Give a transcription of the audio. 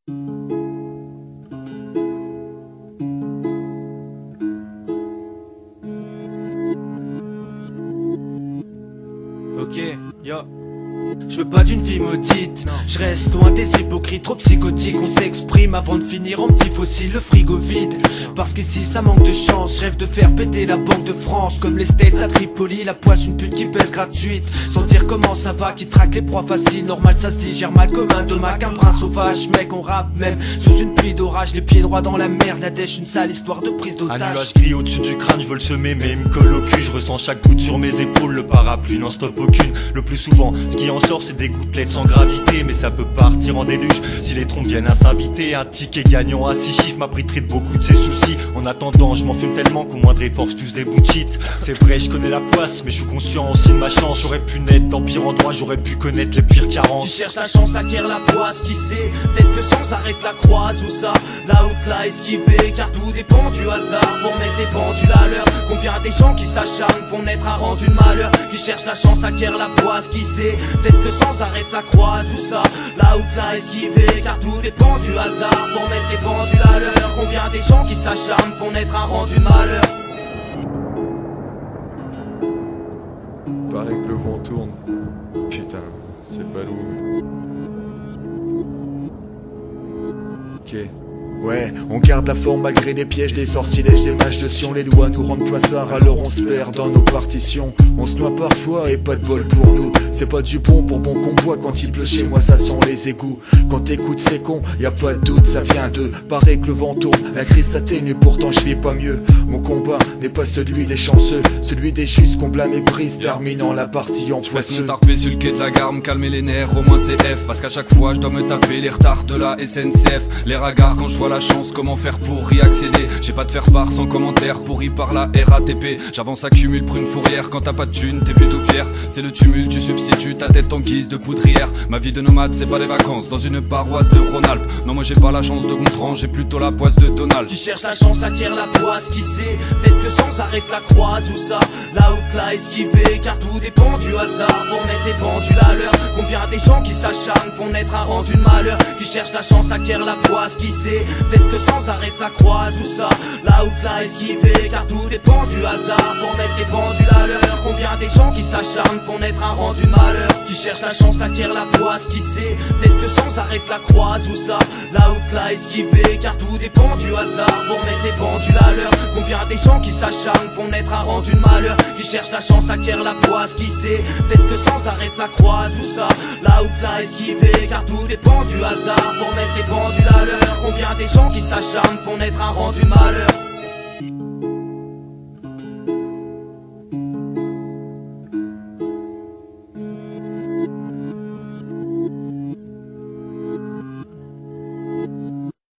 Ok, yo. Je veux pas d'une vie maudite, je reste loin des hypocrites trop psychotiques. On s'exprime avant de finir en petit fossile, le frigo vide. Parce qu'ici ça manque de chance, je rêve de faire péter la Banque de France. Comme les States à Tripoli, la poisse une pute qui pèse gratuite. Sans dire comment ça va, qui traque les proies faciles. Normal ça se digère mal comme un domac, un brin sauvage. Mec on rappe même sous une pluie d'orage. Les pieds droits dans la merde, la dèche une sale histoire de prise d'otage. Un nuage gris au-dessus du crâne, je veux le semer mais il me colle au cul. Je ressens chaque goutte sur mes épaules, le parapluie n'en stoppe aucune. Le plus souvent, ce qui en sort c'est des gouttelettes sans gravité. Mais ça peut partir en déluge si les trompes viennent à s'inviter. Un ticket gagnant à 6 chiffres m'a pris de beaucoup de ses soucis. En attendant je m'en fume tellement qu'au moindre effort je touche des bouts de shit. C'est vrai je connais la poisse mais je suis conscient aussi de ma chance. J'aurais pu naître dans pire endroit, j'aurais pu connaître les pires carences. Qui cherche la chance acquiert la poisse, qui sait peut-être que sans arrêt la croise ou ça là où là esquiver, car tout dépend du hasard. Pour mettre des pendules à l'heure, combien des gens qui s'acharnent vont naître à rendre une malheur. Qui cherche la chance acquiert la poisse, qui sait peut-être que sans arrêt la croise ou ça là où là esquiver, car tout dépend du hasard. Pour mettre des pendules à l'heure, combien des gens qui s'acharnent vont naître à rendre une malheur. Paraît que le vent tourne. Putain, c'est ballot. Ok. Ouais, on garde la forme malgré des pièges, des sortilèges, des matchs de Sion. Les lois nous rendent poissards, alors on se perd dans nos partitions. On se noie parfois et pas de bol pour nous. C'est pas du bon pour bon qu'on boit. Quand il pleut chez moi ça sent les égouts. Quand t'écoutes c'est con, y a pas de doute, ça vient d'eux. Paraît que le vent tourne, la crise s'atténue, pourtant je vis pas mieux. Mon combat n'est pas celui des chanceux, celui des justes qu'on blâme et brise, terminant la partie en poisseux. Me tarper sur le quai de la gare, me calmer les nerfs, au moins c'est F. Parce qu'à chaque fois je dois me taper les retards de la SNCF. Les ragards quand je vois la chance, comment faire pour y accéder. J'ai pas de faire part sans commentaire, pourri par la RATP. J'avance accumule prune fourrière, quand t'as pas de thune t'es plutôt fier. C'est le tumulte, tu substitues ta tête en guise de poudrière. Ma vie de nomade c'est pas des vacances dans une paroisse de Rhône-Alpes. Non moi j'ai pas la chance de Gontran, j'ai plutôt la poisse de Donald. Qui cherche la chance acquiert la poisse, qui sait peut-être que sans arrêt la croise ou ça là où là esquiver, car tout dépend du hasard. Pour mettre des pendules à l'heure, combien des gens qui s'acharnent vont naître à rendre une malheur. Qui cherche la chance acquiert la poisse, qui sait peut-être que sans arrêt la croise ou ça là où là esquiver, car tout dépend du hasard. Pour mettre des pendules à l'heure, combien des gens qui s'acharnent vont naître à rendre une malheur. Qui cherche la chance acquiert la poisse, qui sait peut-être que sans arrêt la croise ou ça là où là esquiver, car tout dépend du hasard. Pour mettre des pendules à l'heure, combien des gens qui s'acharnent vont naître à rendre une malheur. Qui cherche la chance acquiert la poisse, qui sait peut-être que sans arrêt la croise ou ça là où là esquiver, car tout dépend du hasard. Pour mettre des pendules à l'heure, combien des gens qui s'acharnent vont naître à rendre une malheur.